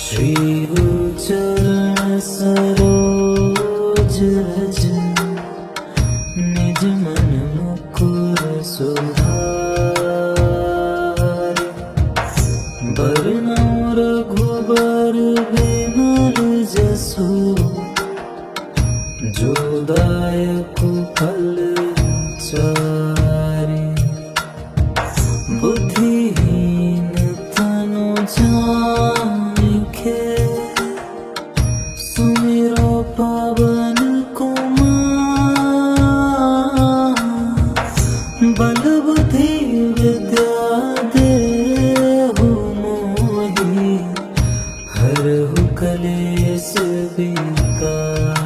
श्री चरण सरोज रज, निज मन मुकुर सुधार। बरनउँ रघुबर बिमल जसु, जो दायक फल चारि। बुद्धिहीन तनु जानिके, सुमिरो पवन कुमार। बल बुद्धि विद्या देहु मोहि, हरहु कलेश विकार।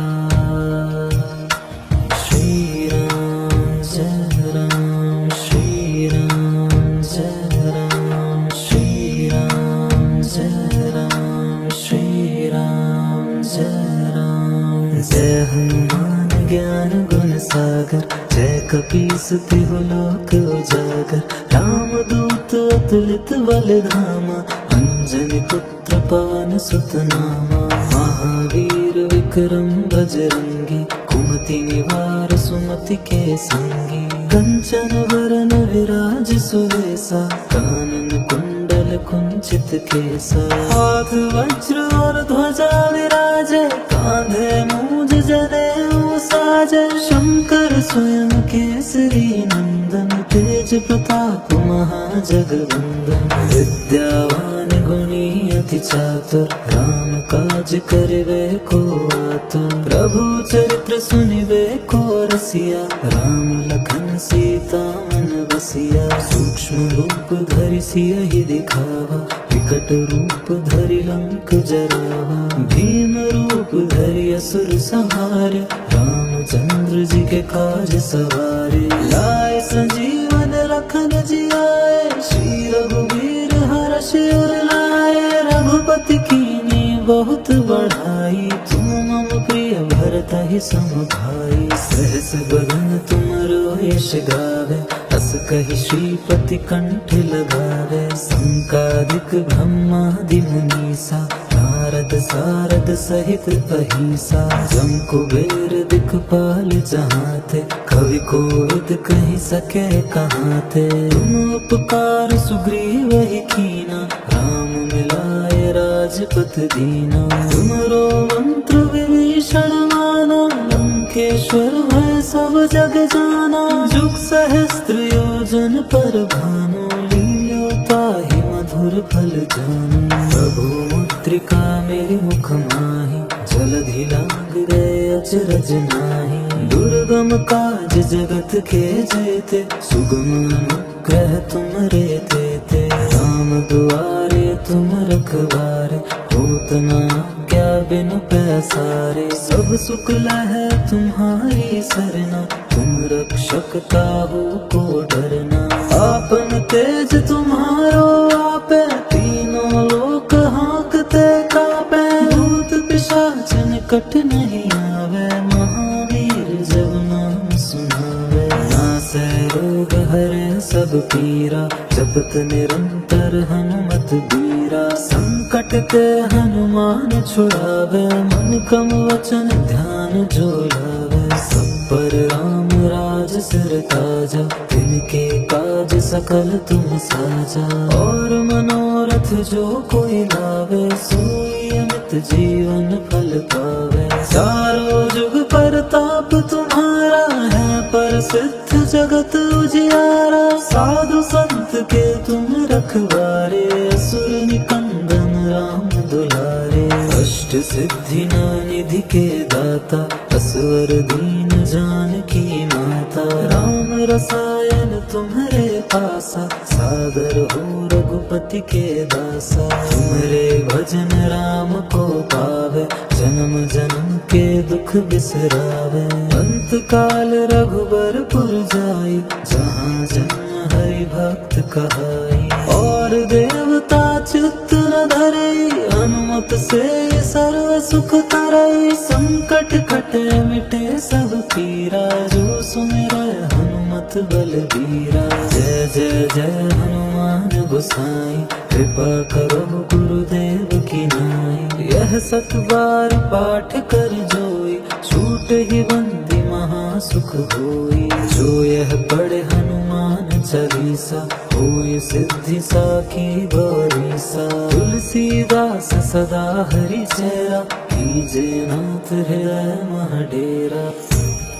श्री राम जय राम, श्री राम जय राम, श्री राम जय राम, श्री राम जय राम। जय हनुमान ज्ञान गुण सागर, जय कपीस तिहु लोक उजागर। राम दूत अतुलित बल धामा, अंजनी पुत्र पवन सुत नामा। महावीर विक्रम बजरंगी, कुमति निवार सुमति के संगी। कंचन वरन विराज सुवेसा, कानन कुंडल कुंचित केसा। हाथ वज्र और ध्वजा विराजे, कांधे मूंज जनेऊ साजे। शंकर स्वयं केसरी नंदन, तेज प्रताप महाजगवंदन। विद्यावान गुणी अति चातुर, राम काज करिबे को आतुर। प्रभु चरित्र सुनिबे को रसिया, राम लखन सीता मन बसिया। सूक्ष्म रूप धरि सियहि दिखावा, विकट रूप धरि लंक जरावा। भीम रूप धरि असुर संहारे, रामचंद्र जी के काज सवारे। लाए संजीवन लखन जियाए, श्री रघुवीर हर्ष उर लाए। रघुपति कीन्ही बहुत बढ़ाई, तुम मम प्रिय भरतहि सम भाई। सहस बदन तुमरो यश गावे, अस कहि श्रीपति कंठ लगावे। संकादिक ब्रह्मादि मुनीसा, नारद सारद सहित अहिसा। जम कुबेर दिखपाल जहाते, कवि कोविद कहि सके कहाते। तुम उपकार सुग्रीव ही कीना, राम मिलाए राजपथ दीना। तुमरो मंत्र विभीषण माना, लंकेश्वर भय सब जग जाना। जुग सहस्त्र योजन पर भानु, लील्यो ताहि मधुर फल जानू। प्रभु मुद्रिका मेरि मुख माहि, जलधि लांघ गए अचरज नाहि। दुर्गम काज जगत के जेते, सुगम अनुग्रह तुमरे तेते। राम दुआरे तुम रखवारे, होत न आज्ञा बिनु पैसारे। सब सुख लहै तुम्हारी सरना, तुम रक्षक काहू को डरना। आपन तेज तुम्हारो आपे, तीनों लोक हाँकते कापे। भूत पिशाच निकट नहीं आवे, महावीर जब नाम सुनावे। नासै रोग हरै सब पीरा, जपत निरंतर हनुमत बीरा। संकट ते हनुमान छुड़ावे, मन क्रम वचन ध्यान जो लावे। सब पर राम राज सिर ताजा, तिनके काज सकल तुम साजा। और मनोरथ जो कोई लावे, सोई अमित जीवन फल पावे। चारों जुग परताप तुम्हारा है, प्रसिद्ध जगत उजियारा। साधु संत के तुम रखवारे, असुर निकंदन राम दुलारे। अष्ट सिद्धि निधि के दाता, असवर दीन जानकी माता। राम रसायन तुम्हारे पासा, सादर हो रघुपति के दासा। तुम्हारे भजन राम को पावे, जन्म जन्म के दुख बिसरावे। अंत काल रघुबरपुर जाई, जहाँ जन्म हरि भक्त कहाई। और देवता चित्त न धरई, हनुमत से सर्व सुख करई। संकट कटे मिटे सब पीरा, जो सुमिरै हनुमत बलबीरा। जय जय जय हनुमान प्रभु साईं, कृपा करो गुरुदेव की नाई। यह 7 बार पाठ कर जोई, छूट ही बंदी महासुख होई। जो यह पढ़े हनुमान चालीसा, होय सिद्धि साखी गौरीसा। तुलसीदास सदा हरि चेरा, कीजे नाथ हृदय मह डेरा।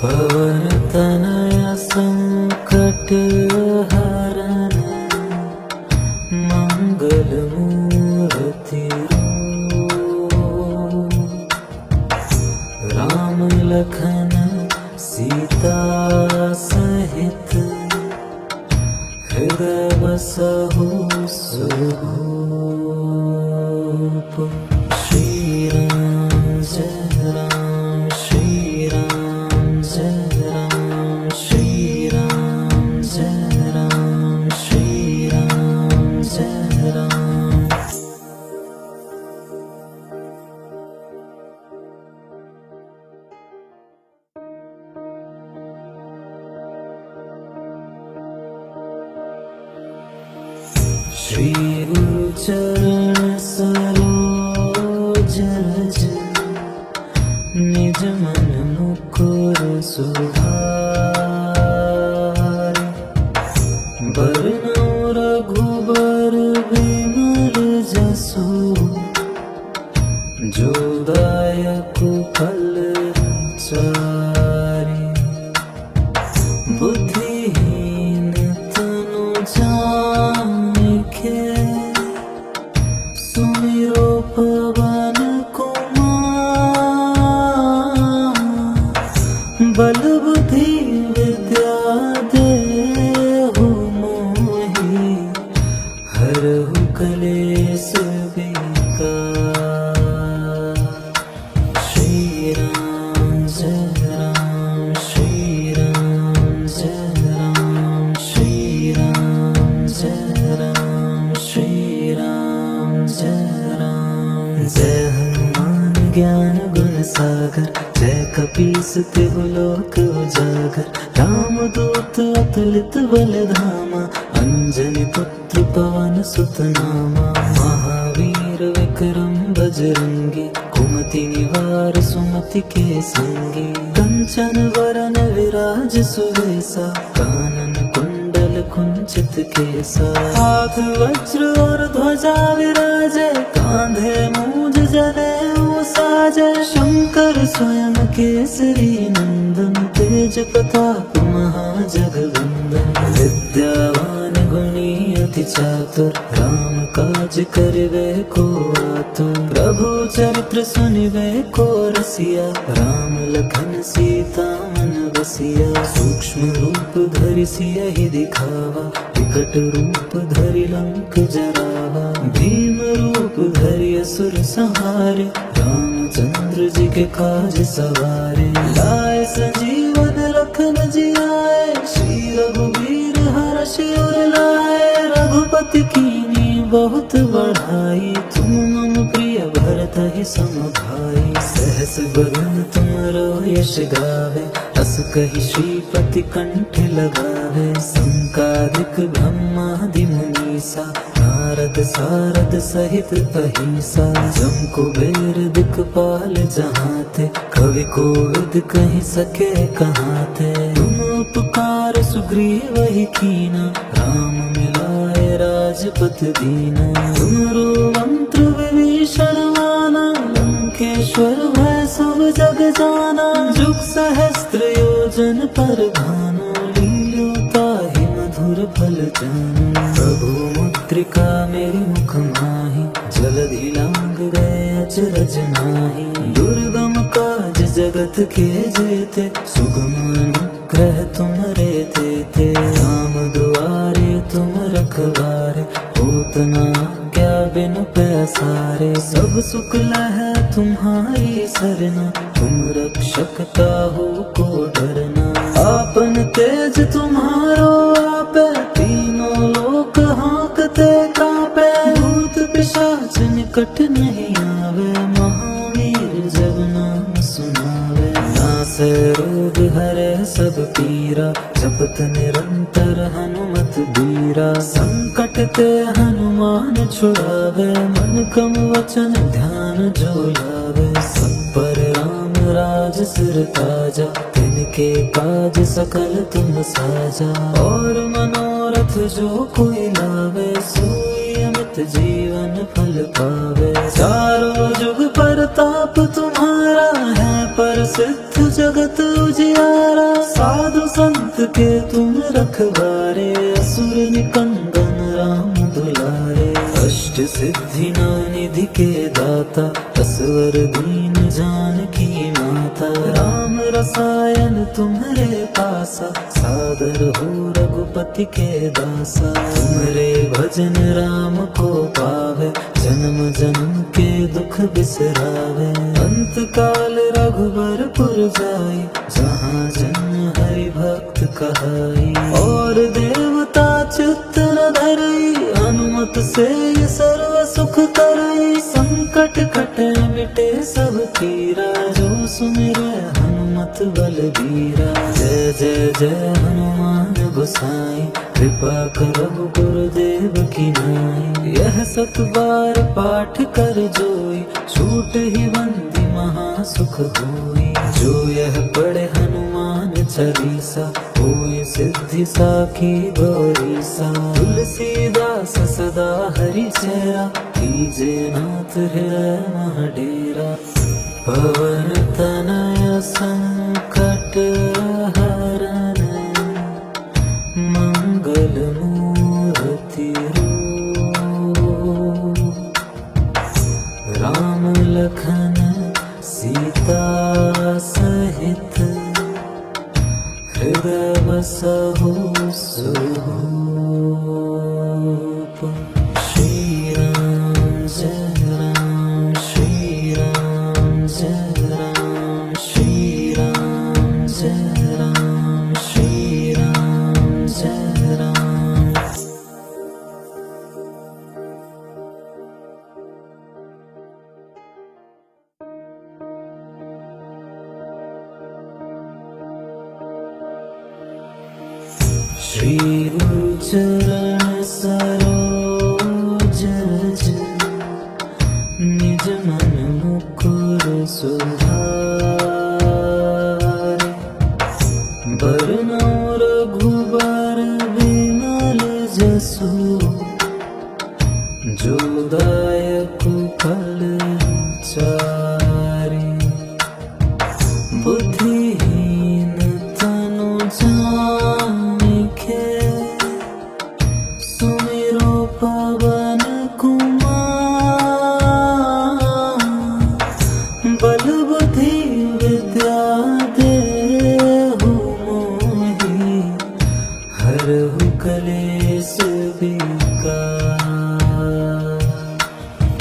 पवन तनय संकट हरन, मंगल मूर्ति राम लखन सीता सहित, हृदय बसहु सुरभूप। श्री राम जय राम, श्री राम जय राम, श्री राम जय राम, श्री राम जय राम। श्री गुरु चरण सरोज रज, निज मन मुकुर सुधारि। बरनउँ रघुबर बिमल जसु, जो दायक फल चारि। बुद्धिहीन तनु जानिके, सुमिरो पवन कुमार। बल बुद्धि विद्या देहु मोहि, हरहु कलेश विकार। श्री राम जय राम, श्री राम जय राम, श्री राम जय राम, श्री राम जय राम। जय हनुमान ज्ञान गुण सागर, जय कपीस तिहु लोक उजागर। राम दूत अतुलित बल धामा, अंजनी पुत्र पवन सुत नामा। महावीर विक्रम बजरंगी, कुमति निवार सुमति के संगी। कंचन वरन विराज सुवेसा, कानन कुंडल कुंचित केसा। हाथ वज्र और ध्वजा विराजे, कांधे मूंज जनेऊ साजे। शंकर स्वयं केसरी नंदन, तेज प्रताप महाजगवंदन। विद्यावान गुणी अति चातुर, राम काज करिबे को आतुर। प्रभु चरित्र सुनिबे को रसिया, राम लखन सीता मन बसिया। सूक्ष्म रूप धरि सियहि दिखावा, विकट रूप धरि लंक जरावा। भीम रूप धरि असुर संहारे, रामचंद्र जी के काज सवारे। लाए संजीवन लखन जियाए, श्री रघुवीर हर्षि उर लाए। रघुपति कीन्ही बहुत बढ़ाई, तुम मम प्रिय भरतहि सम भाई। सहस बदन तुमरो यश गावे, अस कहि श्रीपति कंठ लगावे। संकादिक ब्रह्मादि मुनीसा, नारद सारद सहित अहिंसा। जम कुबेर दिक्पाल जहाते, कवि कोविद कहि सके कहाते। तुम उपकार सुग्रीवहि कीना, राम मिलाए राजपत दीना। तुमरो मंत्र विभीषण माना, लंकेश्वर भय सब जग जाना। जुग सहस्त्र योजन पर भानु, लील्यो ताहि मधुर फल जानु। प्रभु मुद्रिका मेरी मुख माहि, जलधि लांग गए अचरज माहि। दुर्गम काज जगत के जेते, सुगम अनुग्रह तुम्हारे तेते। राम दुआरे तुम रखवारे, होत न आज्ञा बिनु पैसारे। सब सुख लहै तुम्हारी सरना, तुम रक्षक काहू को डरना। आपन तेज तुम्हारो आपे, तीनों लोक हाँकते कापे। भूत पिशाच निकट नहीं आवे, महावीर जब नाम सुनावे। नासै रोग हरै सब पीरा, जपत निरंतर हनुमत बीरा। संकट ते हनुमान छुड़ावे, मन क्रम वचन ध्यान जो लावे। सब पर राम राज सिर ताजा, तिनके काज सकल तुम साजा। और मनोरथ जो कोई लावे, सोई अमित जीवन फल पावे। चारों जुग परताप तुम्हारा है, प्रसिद्ध जगत उजियारा। साधु संत के तुम रखवारे, असुर निकंदन राम दुलारे। अष्ट सिद्धि नौ निधि के दाता, असवर दीन जानकी माता। राम रसायन तुम्हारे पासा, सादर हो रघुपति के दासा। तुम्हारे भजन राम को पावे, जन्म जन्म के दुख बिसरावे। अंत काल रघुबरपुर जाई, जहाँ जन्म हरि भक्त कहाई। और देवता चित्त न धरई, हनुमत से सर्व सुख करई। संकट कटे मिटे सब पीरा, जो सुमिरै हनुमत बलबीरा। जय जय जय हनुमान गोसाई, कृपा करहु गुरुदेव की नाई। यह सत बार पाठ कर जोई, छूट ही बंदी महा सुख होई। जो यह पढ़े हनुमान चालीसा, होय सिद्धि साखी गौरीसा। तुलसीदास सदा हरि चेरा, कीजे नाथ हृदय मह डेरा। पवन तनय संकट हरन, मंगल मूर्ति रूप। राम लखन सीता सहित, हृदय बसहु सुरूप। श्री राम जय राम, श्री राम जय राम, श्री राम जय राम, श्री राम जय राम। श्री गुरु चरण सरोज रज, निज मन मुकुर सुधारे। बरनौ रघुबर बिमल जसु, जो दायक फल चारि। बुद्धिहीन तनु जानिके, सुमिरो पवन कुमार। बल बुद्धि विद्या देहु मोहि, हरहु कलेश विकार।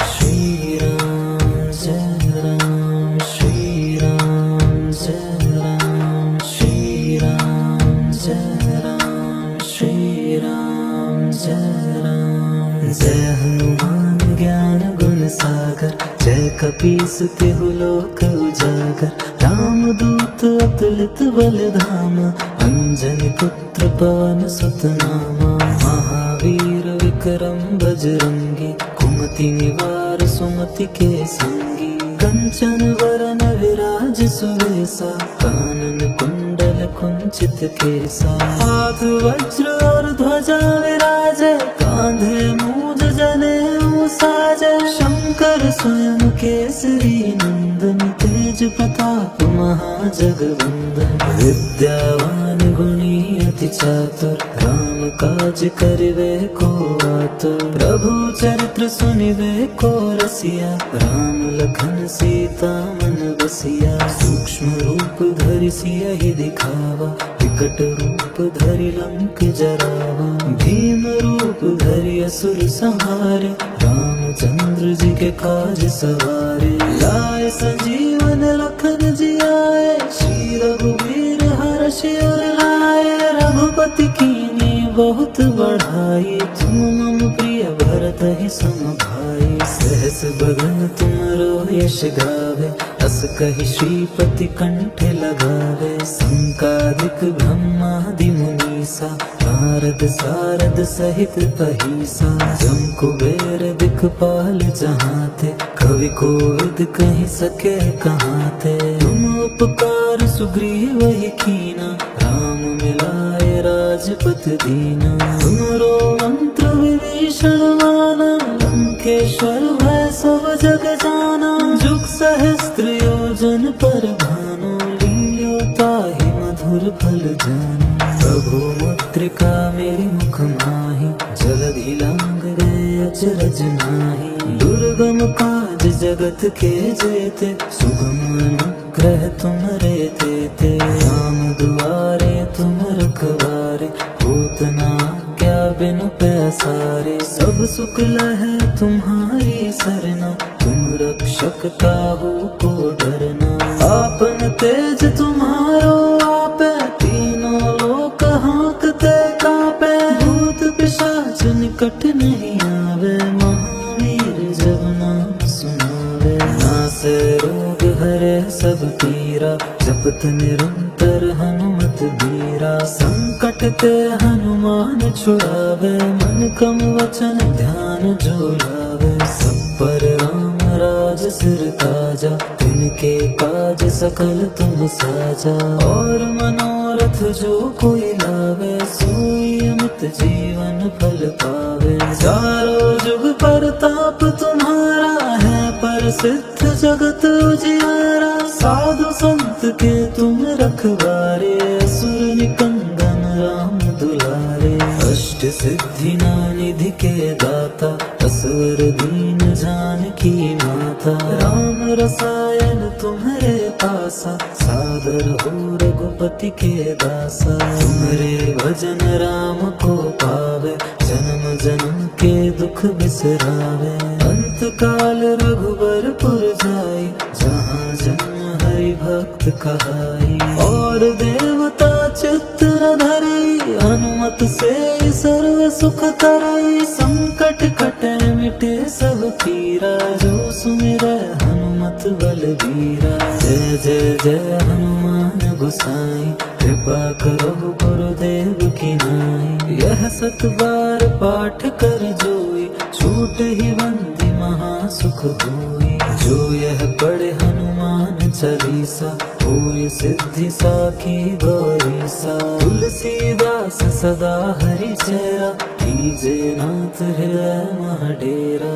श्री राम जय राम, श्री राम जय राम, श्री राम जय राम, श्री राम जय राम। जय हनुमान ज्ञान गुण सागर, जय कपीस तिहु लोक उजागर। राम दूत अतुलित बल धामा, अंजनी पुत्र पवन सुत नामा। महावीर विक्रम बजरंगी, कुमति निवार सुमति के संगी। कंचन वरन विराज सुवेसा, कानन कुंडल कुंचित केसा। हाथ वज्र और ध्वजा विराजे, कांधे मूज जनेऊ साजे। शंकर स्वयं केसरी नंदन, तेज प्रताप महाजगवंदन। विद्यावान गुणी अति चातुर, राम काज करिवे को आतुर। प्रभु चरित्र सुनिवे को रसिया, राम लखन सीता मन बसिया। सूक्ष्म रूप धरि सियहि दिखावा, विकट रूप धरि लंक जरावा। भीम रूप धरि असुर संहारे, रामचंद्र जी के काज सवारे। लाए संजीवन लखन जियाए, श्री रघुवीर हर्षि उर लाए। रघुपति कीन्ही बहुत बढ़ाई, तुम मम प्रिय भरत ही सम भाई। सहस बगन तुमरो यश गावे, अस कहि श्रीपति कंठ लगावे। संकादिक ब्रह्मादि मुनीसा, नारद सारद सहित अहिसा। जम कुबेर दिखपाल जहाँ थे, कवि कोविद कहि सके कहाँ थे। तुम उपकार सुग्रीव ही कीना, राम मिलाए राजपत दीना। तुमरो मंत्र विभीषण माना, लंकेश्वर भय सब जग जाना। जुग सहस्त्र योजन पर भानु, लील्यो ताहि मधुर फल जानु। प्रभु मुद्रिका मेरी मुख माहि, जलधि लांग गए अचरज नाहि। दुर्गम काज जगत के जेते, सुगम अनुग्रह तुम्हरे तेते। राम दुआरे तुम रखवारे, होत न आज्ञा बिनु पैसारे। सब सुख लहै तुम्हारी सरना, तुम रक्षक काहू को डरना। आपन तेज तुम्हारो आपे, तीनों लोक हाँकते कापे। भूत पिशाच निकट नहीं आवे, महावीर जब नाम सुनावे। नासे रोग हरे सब पीरा, जपत निरंतर हनुमत बीरा। संकट ते हनुमान छुड़ावे, मन क्रम वचन ध्यान जो लावे। सब पर राम राज सिर ताजा, तिनके काज सकल तुम साजा। और मनोरथ जो कोई लावे, सोई अमित जीवन फल पावे। चारों जुग परताप तुम्हारा है, प्रसिद्ध जगत उजियारा। साधु संत के तुम रखवारे, असुर निकंदन राम दुलारे। अष्ट सिद्धि निधि के दाता, असवर दीन जानकी माता। राम रसायन तुम्हारे पासा, सादर हो रघुपति के दासा। तुम्हारे भजन राम को पावे, जन्म जन्म के दुख बिसरावे। अंत काल रघुबरपुर जाई, जहाँ जन्म हरि भक्त कहाई। और देवता चित्त न धरई, हनुमत से सर्व सुख करई। संकट कटे मिटे सब पीरा, जो सुमिरै हनुमत बलबीरा। जय जय जय हनुमान गोसाई, कृपा करो गुरुदेव की नाई। यह सत बार पाठ कर जोई, छूट ही बंदी महा सुख होई। जो यह पढ़े हनुमान चालीसा, होय सिद्धि साखी गौरीसा। तुलसीदास सदा हरि चेरा, कीजे नाथ हृदय महडेरा।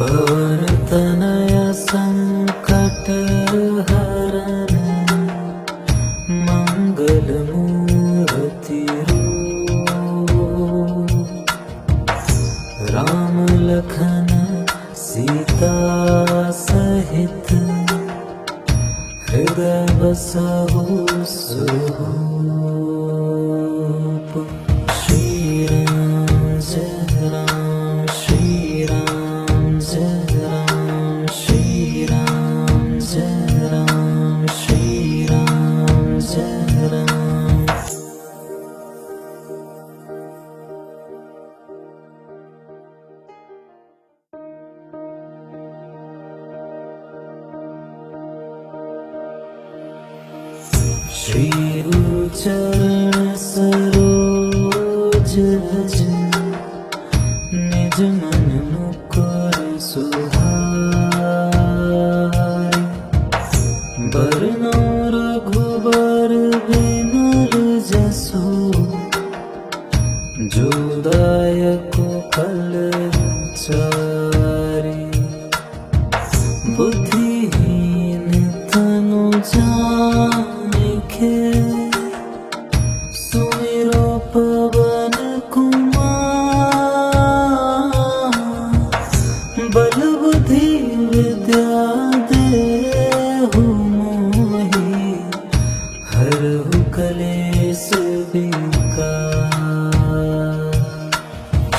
पवन तनय संकट हरन, मंगल मूर्ति रूप। राम लखन सीता सहित, हृदय बसहु सुरूप। श्री राम जय राम, श्री राम जय राम, श्री राम जय राम, श्री राम जय राम। श्री गुरु चरण सरोज रज, निज मन मुकुर सुधारि। बरनौ रघुबर बिमल जसु, जो दायक फल चारि। बुद्धिहीन तनु जानिके, सुमिरो पवन कुमार। बल बुद्धि विद्या देहु मोहि, हरहु कलेश विकार।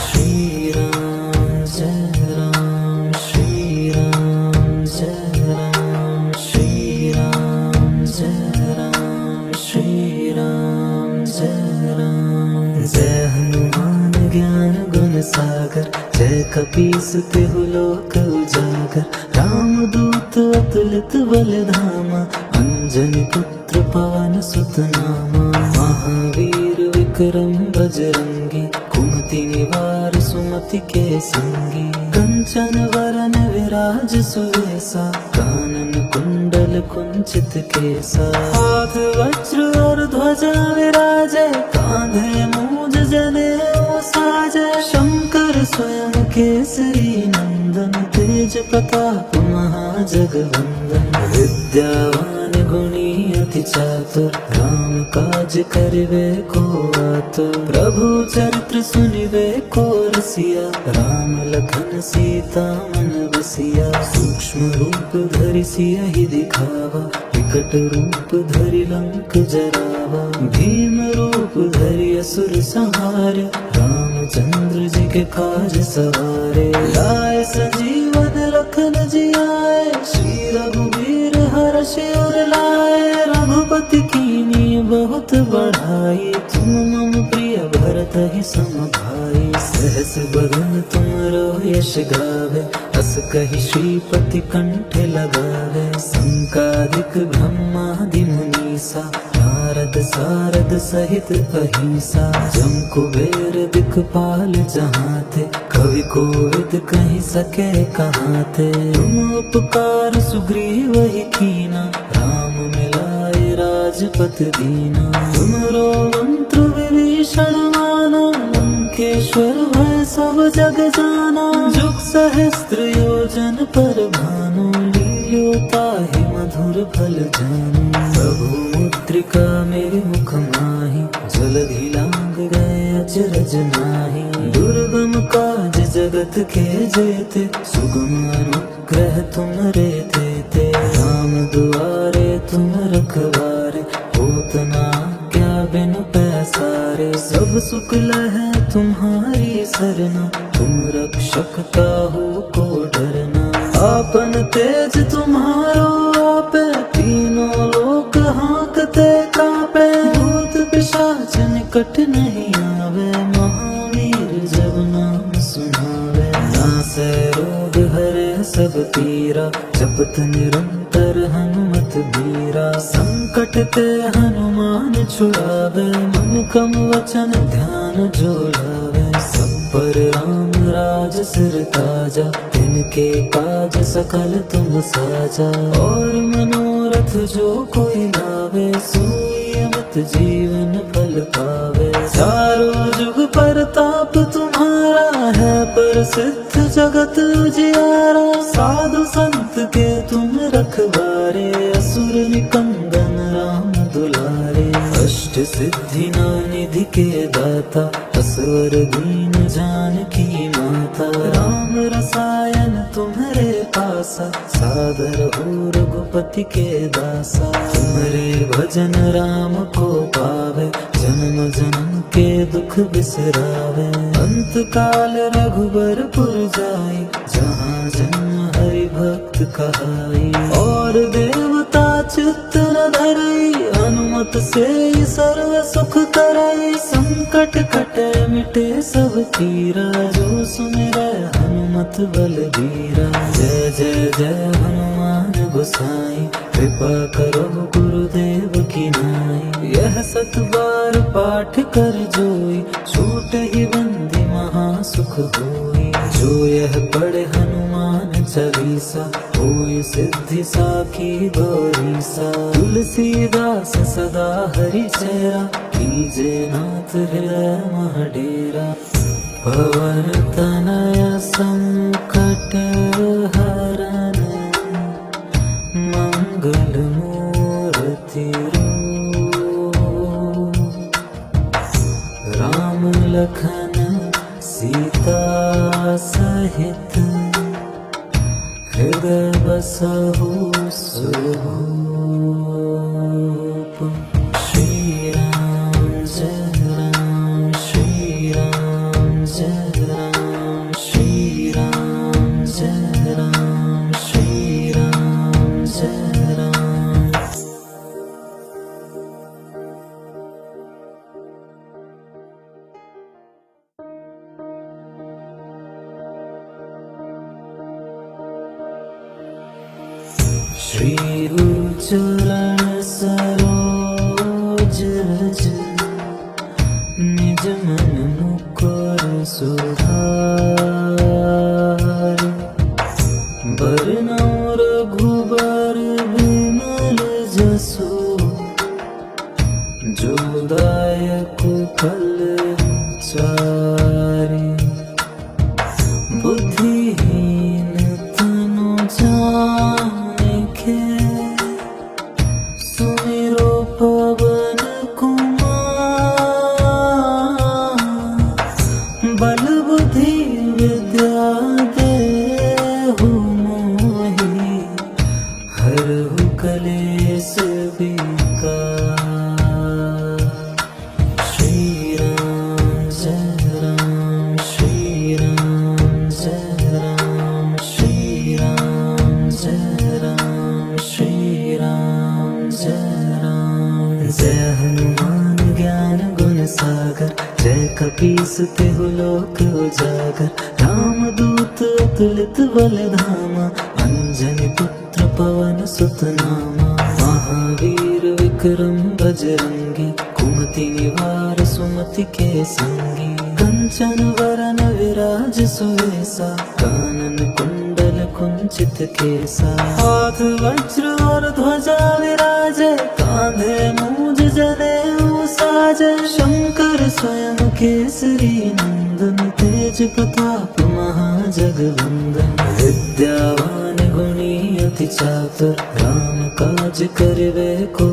श्री राम जय राम, श्री राम जय राम, श्री राम जय राम, श्री राम जय राम। जय हनुमान ज्ञान गुण सागर, जय कपीसते हो लोक उजागर। रामदूत अतुलित बलधामा, अंजनी पुत्र पवन सुत नामा। महावीर विक्रम बजरंगी, कुमति निवार सुमति के संगी। कंचन वरन विराज सुवेसा, कानन कुंडल कुंचित केसा। हाथ वज्र और ध्वजा विराजे, कांधे मूंज जनेऊ साजे। शंकर स्वयं केसरी नंदन, तेज प्रताप महाजगवंदन। विद्यावान गुणी अति चातुर, राम काज करिबे को आतुर। प्रभु चरित्र सुनिबे को रसिया, राम लखन सीता मन बसिया। सूक्ष्म रूप धरि सियहि दिखावा, विकट रूप धरि लंक जरावा। भीम रूप धरि असुर संहारे, रामचंद्र जी के काज सवारे। लाए संजीवन लखन जियाए, श्री रघुवीर हर्षि उर लाए। रघुपति कीन्ही बहुत बढ़ाई, तुम मम प्रिय भरत ही सम भाई। सहस बदन तुमरो यश गावे, अस कहि श्रीपति कंठ लगावे। संकादिक ब्रह्मादि मुनीसा, नारद सारद सहित अहिंसा। जम कुबेर दिखपाल जहाँ थे, कवि कोविद कहि सके कहाँ थे। तुम उपकार सुग्रीव ही कीना, राम मिलाए राजपत दीना। तुमरो मंत्र विभीषण माना, लंकेश्वर भय सब जग जाना। जुग सहस्त्र योजन पर भानु, लील्यो ताहि मधुर फल जानू। प्रभु मुद्रिका मेरे मुख माहि, जलधि लांग गए अचरज माहि। दुर्गम काज जगत के जेते, सुगम अनुग्रह तुमरे तेते। राम दुआरे तुम रखवारे, होत न आज्ञा बिनु पैसारे। सब सुख लहै तुम्हारी सरना, तुम रक्षक काहू को डरना। आपन तेज तुम्हारो आपे, तीनों लोक हांकते कापे। भूत पिशाच निकट नहीं आवे, महावीर जब नाम सुनावे। नासै रोग हरे सब पीरा, जपत निरंतर हनुमत बीरा। संकट ते हनुमान छुड़ावे, मन क्रम वचन ध्यान जो लावे। सब पर राम राज सिर ताजा, तिनके काज सकल तुम साजा। और मनोरथ जो कोई लावे, सोई अमित जीवन फल पावे। चारों जुग परताप तुम्हारा है, प्रसिद्ध जगत उजियारा। साधु संत के तुम रखवारे, असुर निकंदन राम दुलारे। अष्ट सिद्धि नौ निधि के दाता, असवर दीन जानकी माता। राम रसायन तुम्हारे पासा, सादर हो रघुपति के दासा। तुम्हारे भजन राम को पावे, जन्म जन्म के दुख बिसरावे। अंत काल रघुबरपुर जाई, जहाँ जन्म हरि भक्त कहाई। और देवता चित्त न धरई, हनुमत से सर्व सुख करई। संकट कटे मिटे सब पीरा, जो सुमिरै हनुमत बलबीरा। जय जय जय हनुमान गोसाई, कृपा करो गुरुदेव की नाई। यह सत बार पाठ कर जोई, छूट ही बंदी महासुख होई। जो यह पढ़े हनुमान चालीसा, होय सिद्धि साखी गौरीसा। तुलसीदास सदा हरि चेरा, कीजे नाथ हृदय मह डेरा। पवन तनय संकट हरन, मंगल मूर्ति रूप। राम लखन सीता सहित, हृदय बसहु सुरभूप। श्री राम जय राम, श्री राम जय राम, श्री राम जय राम, श्री राम जय राम। श्री चरण सरोज रज निज मन मुकुर सुधार बरनौ रघुबर बिमल जसु जो दायक फल चारि बुद्धिहीन तनु जानिके सुमिरो पवन कुमार बल बुद्धि विद्या देहु मोहि हरहु कलेश विकार श्री राम जय राम श्री राम जय राम श्री राम जय राम श्री राम जय राम जय हनुमान ज्ञान गुण सागर जय कपीस तिहु लोक उजागर राम दूत अतुलित बल धामा अंजनी पुत्र पवन सुत नामा महावीर विक्रम बजरंगी कुमति निवार सुमति के संगी कंचन वरन विराज सुवेसा कानन कुंडल कुंचित केसा हाथ वज्र और ध्वजा विराजे कांधे मूंज जनेऊ साजे शंकर स्वयं केसरी नंदन तेज प्रताप महाजगवंदन विद्यावान गुणी अति चातुर राम काज करिबे को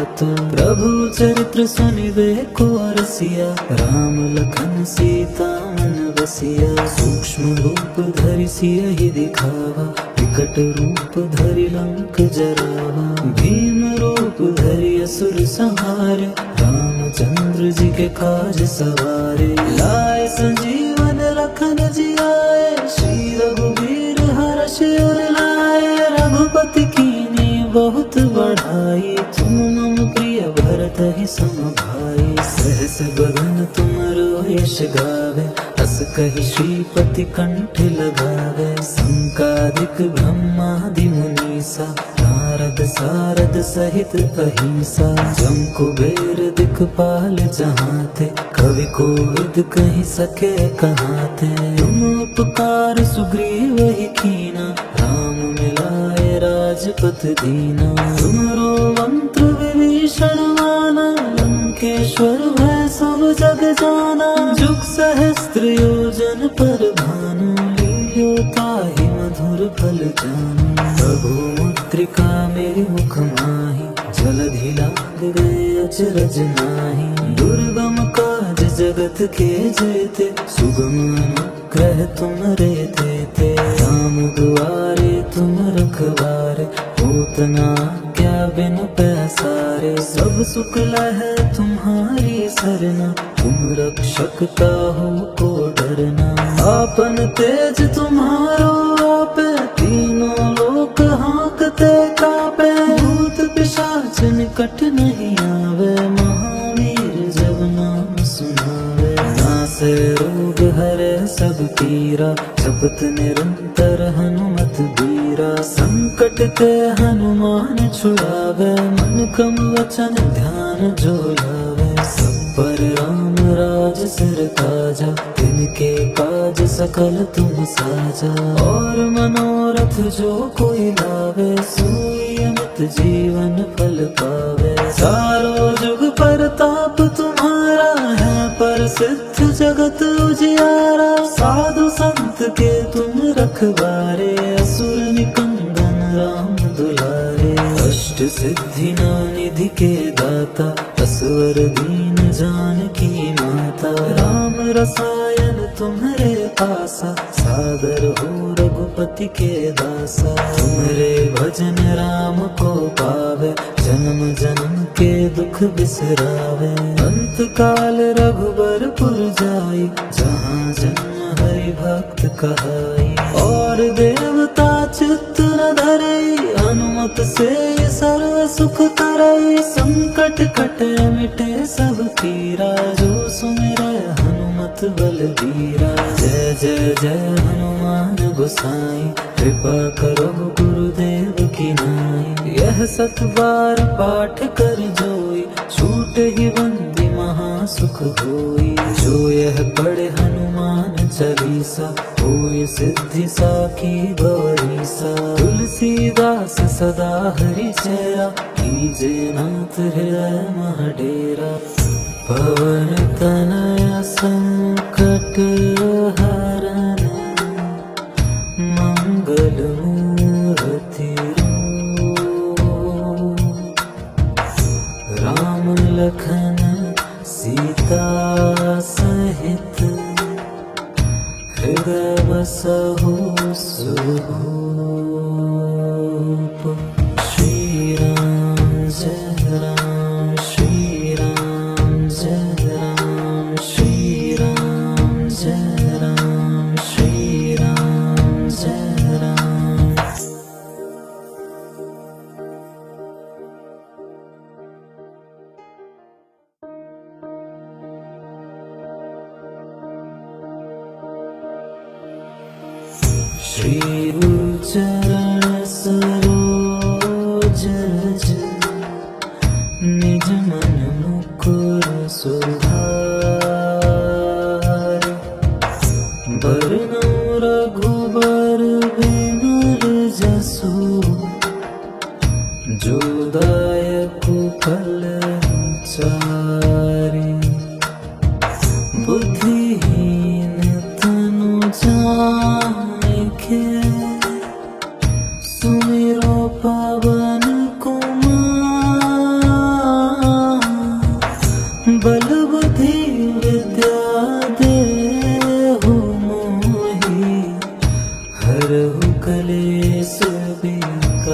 आतुर प्रभु चरित्र सुनिबे को रसिया राम लखन सीता मन बसिया सूक्ष्म रूप धरि सियहि दिखावा विकट रूप धरि लंक जरावा भीम रूप धरि असुर संहारे रामचंद्र जी के काज सवारे लाए संजीवन लखन जियाए श्री रघुवीर हर्ष उर लाए रघुपति कीन्ही बहुत बढ़ाई तुम मम प्रिय भरत ही सम भाई सहस बदन तुमरो यश गावे अस कहि श्रीपति कंठ लगावे संकादिक ब्रह्मादि मुनीसा नारद सारद सहित अहिंसा जम कुबेर दिखपाल जहाते कवि कोविद कहि सके कहाते तुम उपकार सुग्रीव ही कीना राम मिलाए राजपथ दीना तुमरो मंत्र विभीषण माना लंकेश्वर भय सब जग जाना जुग सहस्त्र योजन पर भानु लील्यो ताहि मधुर फल जानु प्रभु मुद्रिका मेरे मुख माहि जलधि लाग गए अचरज नाही दुर्गम काज जगत के जेते सुगम अनुग्रह तुम्हारे देते राम दुआरे तुम रखवारे होत न आज्ञा बिन पैसारे सब सुख लहै तुम्हारी सरना तुम रक्षक काहू को डरना आपन तेज तुम्हारो आपे तीनों लोक हाँकते कापे भूत पिशाच निकट नहीं आवे महावीर जब नाम सुनावे नासे रोग हरे सब पीरा जपत निरंतर हनुमत बीरा संकट ते हनुमान छुड़ावे मन क्रम वचन ध्यान जो लावे सब पर राम राज सिर ताजा तिनके काज सकल तुम साजा और मनोरथ जो कोई लावे सोई अमित जीवन फल पावे चारों जुग परताप तुम्हारा है प्रसिद्ध जगत उजियारा साधु संत के तुम रखवारे असुर निकंदन राम दुलारे अष्ट सिद्धि निधि के दाता असवर दीन जानकी माता राम रसायन तुम्हारे पासा सादर हो रघुपति के दासा तुम्हारे भजन राम को पावे जन्म जन्म के दुख बिसरावे अंत काल रघुबरपुर जाई जहाँ जन्म हरि भक्त कहाई और देवता चित्त न धरई हनुमत से सर्व सुख करई संकट कटे मिटे सब पीरा जो सुमिरै हनुमत बहुत बलबीरा। जय जय जय हनुमान गोसाई, कृपा करो गुरुदेव की नाई। यह 7 बार पाठ कर जोई, छूट ही बंदी महासुख होई। जो यह पढ़े हनुमान चालीसा, होय सिद्धि साखी गौरीसा। तुलसीदास सदा हरि चेरा, कीजे नाथ हृदय मह डेरा। पवन तनय संकट हरन, मंगल मूर्ति रूप। राम लखन सीता सहित, हृदय बसहु सुरूप। श्री राम जय राम, श्री राम जय राम, श्री राम जय राम, श्री राम जय राम। श्री गुरु चरण सरोज रज, निज मन मुकुर सुधार। बरनउँ रघुबर बिमल जसु, जो दायक फल चारि। बुद्धिहीन तनु जानिके, सुमिरो पवन कुमार। बल बुद्धि विद्या देहु मोहि, हरहु कलेश विकार।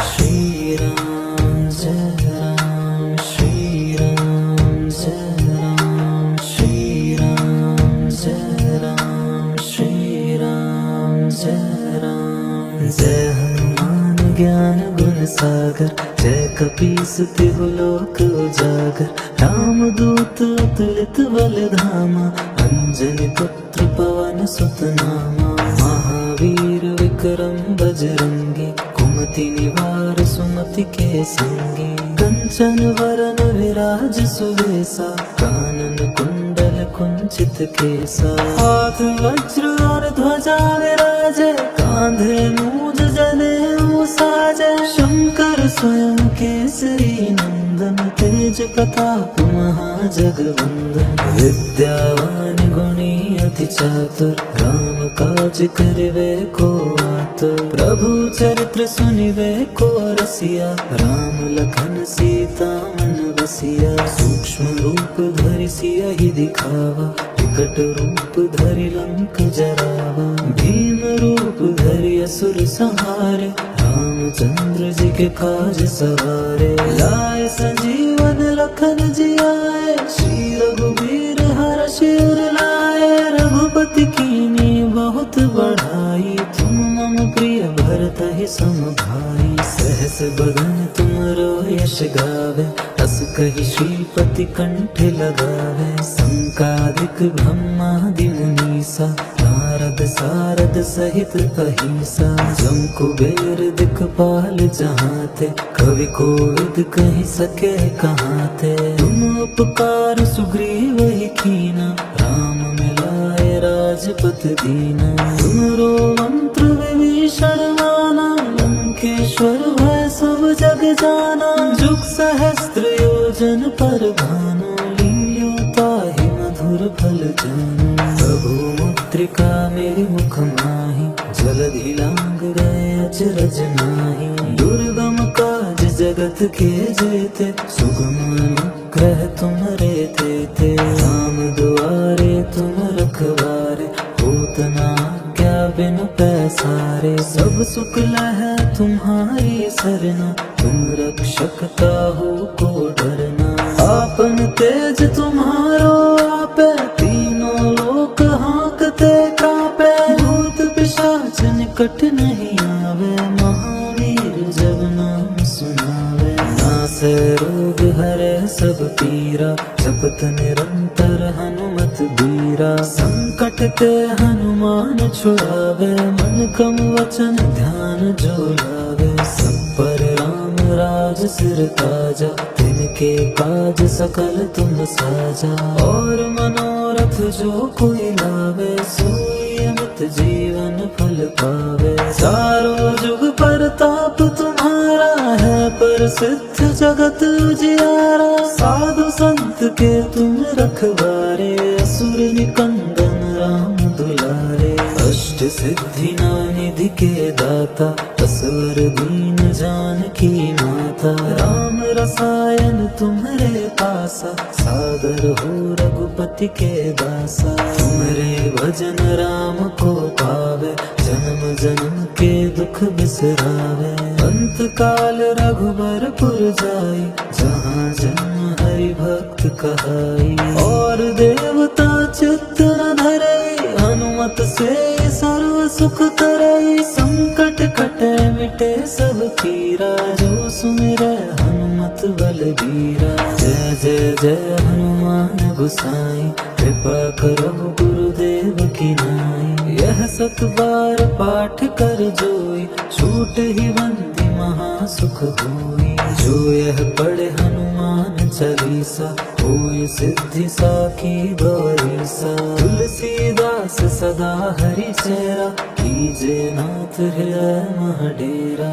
श्री राम जय राम, श्री राम जय राम, श्री राम जय राम, श्री राम जय राम। जय हनुमान ज्ञान गुण सागर, जय कपीस तिहु लोक उजागर। राम दूत अतुलित बल धामा, अंजनी पुत्र पवन सुत नामा। महावीर विक्रम बजरंगी, कुमति निवार सुमति के संगी। कंचन वरन विराज सुवेसा, कानन कुंडल कुंचित केसा। हाथ वज्र और ध्वजा विराजे, कांधे मूज जनेऊ साजे। शंकर स्वयं केसरी नंदन, तेज प्रताप महाजगवंदन। विद्यावान गुणी अति चातुर, राम काज करिबे को आतुर। प्रभु चरित्र सुनिबे को रसिया, राम लखन सीता मन बसिया। सूक्ष्म रूप धरि सियहि दिखावा, विकट रूप धरि लंक जरावा। भीम रूप धरि असुर संहारे, रामचंद्र जी के काज सवारे। लाए संजीवन लखन जियाए, श्री रघुवीर हर्षि उर लाए। रघुपति कीन्ही बहुत बढ़ाई, तुम मम प्रिय भरतहि सम भाई। सहस बदन तुमरो यश गावे, अस कहि श्रीपति कंठ लगावे। संकादिक ब्रह्मादि मुनीसा, नारद सारद सहित अहिंसा। जम कुबेर दिखपाल जहाते, कवि कोविद कहि सके कहाते। तुम उपकार सुग्रीव ही कीना, राम मिलाए राजपत दीना। तुमरो मंत्र विभीषण माना, लंकेश्वर भय सब जग जाना। जुग सहस्त्र योजन पर भानु, लील्यो ताहि मधुर फल जानु। प्रभु मुद्रिका मेरि मुख माहि, जलधि लांग गए अचरज नाहि। दुर्गम काज जगत के जेते, सुगम अनुग्रह तुम्हरे तेते। राम दुआरे तुम रखवारे, होत न आज्ञा बिनु पैसारे। सब सुख लहै तुम्हारी सरना, तुम रक्षक काहू को डरना। आपन तेज तुम्हारो आपे, तीनों लोक हाँकते कापे। भूत पिशाच निकट नहीं आवे, महावीर जब नाम सुनावे। नासै रोग हरै सब पीरा, वीरा, जपत निरंतर हनुमत बीरा। संकट ते हनुमान छुड़ावे, मन क्रम वचन ध्यान जो लावे। सब पर राम राज सिर ताजा, तिनके काज सकल तुम साजा। और मनोरथ जो कोई लावे, सोई अमित जीवन फल पावे। चारों जुग परताप तुम्हारा है, प्रसिद्ध जगत उजियारा। साधु संत के तुम रखवारे, असुर निकंदन राम दुलारे। अष्ट सिद्धि नवनिधि के दाता, असवर दीन जानकी माता। राम रसायन तुम्हारे पासा, सादर हो रघुपति के दासा। तुम्हारे भजन राम को पावे, जन्म जन्म के दुख बिसरावे। अंत काल रघुबरपुर जाई, जहाँ जन्म हरि भक्त कहाई। और देवता चित्त न धरई, हनुमत से सर्व सुख करई। संकट कटे मिटे सब पीरा, जो सुमिरै हनुमत बलबीरा। जय जय जय हनुमान गोसाई, कृपा करो गुरुदेव की नाई। यह सत बार पाठ कर जोई, छूट ही बंदी महा सुख होई। जो यह पढ़े हनुमान चालीसा, होय सिद्धि साखी गौरीसा। तुलसीदास सदा हरि चेरा, कीजे नाथ हृदय मह डेरा।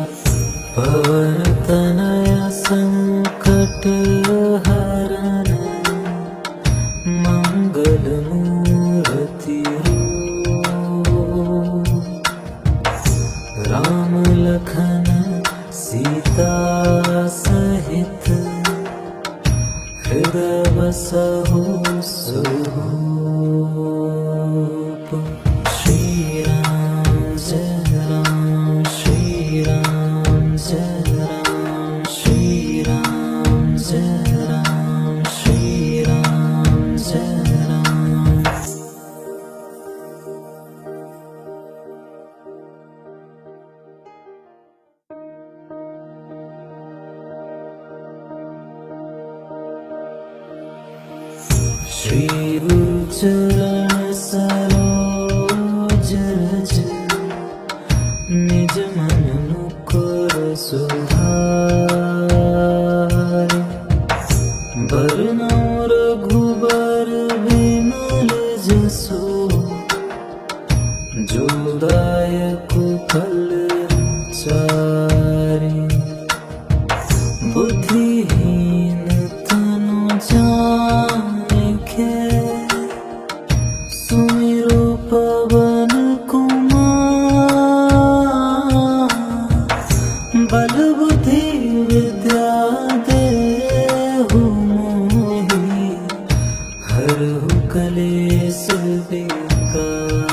पवन तनय संकट हरन, मंगल मूर्ति रूप। राम लखन सीता सहित, हृदय बसहु सुरूप। श्री राम जय राम, श्री राम जय राम, श्री राम जय राम, श्री राम जय राम। श्री गुरु चरण सरोज रज, निज मन मुकुर सुधारि। बरनउँ रघुबर बिमल जसु, जो दायक फल चारि। बुद्धिहीन तनु जानिके, सुमिरो पवन कुमार। बल बुद्धि विद्या देहु मोहि, हरहु कलेश विकार।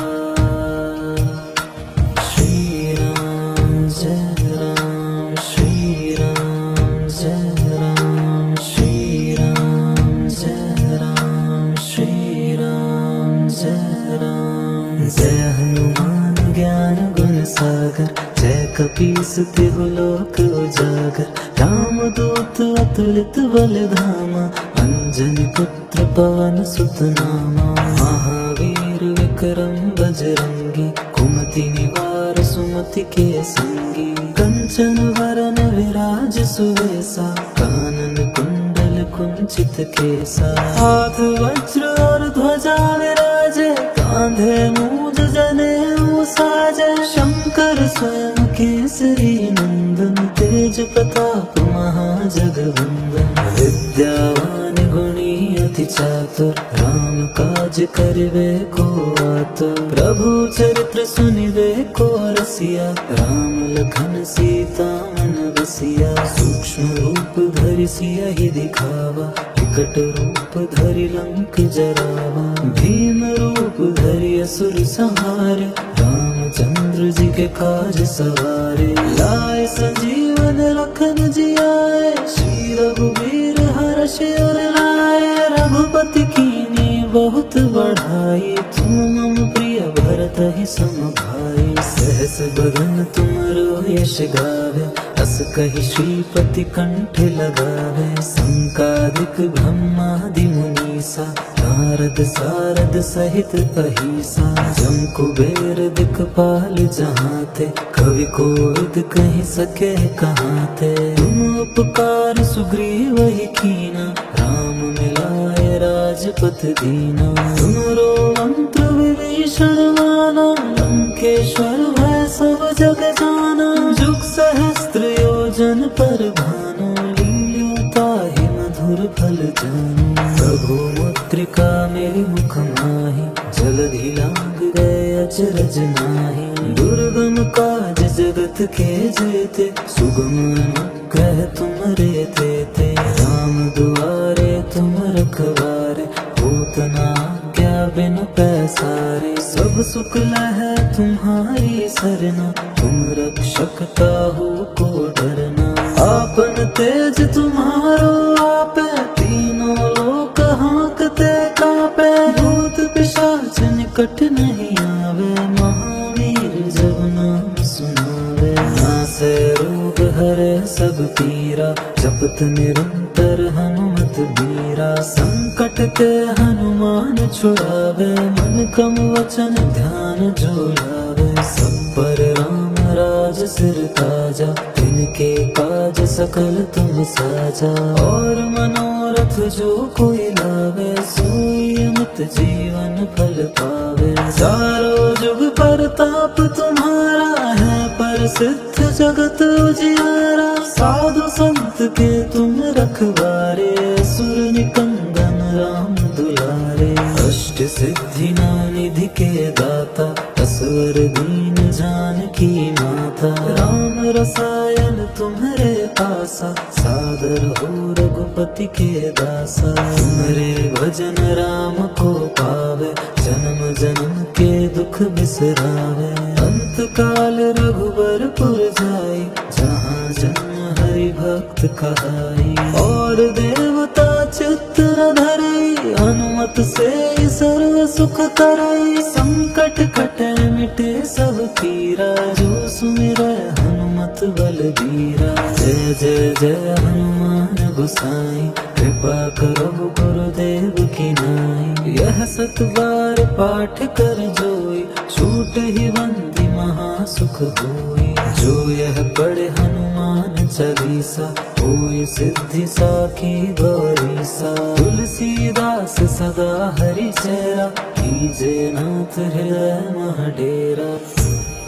श्री राम जय राम, श्री राम जय राम, श्री राम जय राम, श्री राम जय राम। जय हनुमान ज्ञान गुण सागर, जय कपीस तिहु लोक उजागर। राम दूत अतुलित बल धामा, अंजनी पुत्र पवन सुत नामा। महावीर विक्रम बजरंगी, कुमति निवार सुमति के संगी। कंचन वरन विराज सुवेसा, कानन कुंडल कुंचित केसा। हाथ वज्र और ध्वजा विराजे, कांधे मूज जनेऊ साजे। शंकर स्वयं केसरी नंदन, तेज प्रताप महाजगवंदन। विद्यावान गुणी अति चातुर, राम काज करिबे को आतुर। प्रभु चरित्र सुनिबे को रसिया, राम लखन सीता मन बसिया। सूक्ष्म रूप धरि सियहि दिखावा, विकट रूप धरि लंक जरावा। भीम रूप धरि असुर संहारे, रामचंद्र जी के काज सवारे। लाए संजीवन लखन जियाए, श्री रघुवीर हर्षि उर लाए। रघुपति कीन्ही बहुत बढ़ाई, तुम मम प्रिय भरत ही सम भाई। सहस बदन तुमरो यश गावे, अस कहि श्रीपति कंठ लगावे। संकादिक ब्रह्मादि मुनीसा, नारद सारद सहित अहिसा। जम कुबेर दिक्पाल जहाँ ते, कवि कोविद कहि सके कहाँ ते। तुम उपकार सुग्रीव ही कीना, राम मिलाए राजपथ दीना। तुमरो मंत्र विभीषण माना, लंकेश्वर भय सब जग जाना। जुग सहस्त्र योजन पर भानु, लील्यो ताहि मधुर फल जानु। प्रभु मुद्रिका मेरि मुख माहि, जलधि लांघ गए अचरज नाहि। दुर्गम काज जगत के जेते, सुगम अनुग्रह तुम्हरे तेते। राम दुआरे तुम रखवारे, होत न आज्ञा बिनु पैसारे। सब सुख लहै तुम्हारी सरना, तुम रक्षक काहू को डरना। आपन तेज तुम्हारो आपे, तीनों लोक हांकते कापे। भूत पिशाच निकट नहीं आवे, महावीर जब नाम सुनावे। नासै रोग हरै सब पीरा, जपत निरंतर हनुमत बीरा। संकट ते हनुमान छुड़ावे, मन क्रम वचन ध्यान जो लावे। सब पर राम राज सिर ताजा, तिनके काज सकल तुम साजा। और मनोरथ जो कोई लावे, सोई अमित जीवन फल पावे। चारों जुग परताप तुम्हारा है, प्रसिद्ध जगत उजियारा। साधु संत के तुम रखवारे, सुर निकंदन राम दुलारे। अष्ट सिद्धि निधि के दाता, असवर दीन जानकी माता। राम रसायन तुम्हरे पासा, सादर हो रघुपति के दासा। तुम्हरे भजन राम को पावे, जन्म जन्म के दुख बिसरावे। अंत काल रघुबरपुर जाई, जहाँ जन्म हरि भक्त कहाई। और देवता चित्त न धरई, हनुमत से सर्व सुख करई। संकट कटे मिटे सब पीरा, जो सुमिरै हनुमत बलबीरा। जय जय जय हनुमान गोसाई, कृपा करो गुरुदेव की नाई। यह सत बार पाठ कर जोई, छूट ही बंदी महा सुख होई। जो यह पढ़े हनुमान चालीसा, होय सिद्धि साखी गौरीसा। तुलसीदास सदा हरि चेरा, कीजे नाथ हृदय मह डेरा।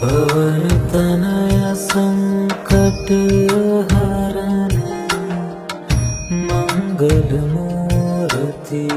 पवन तनय संकट हरन, मंगल मूर्ति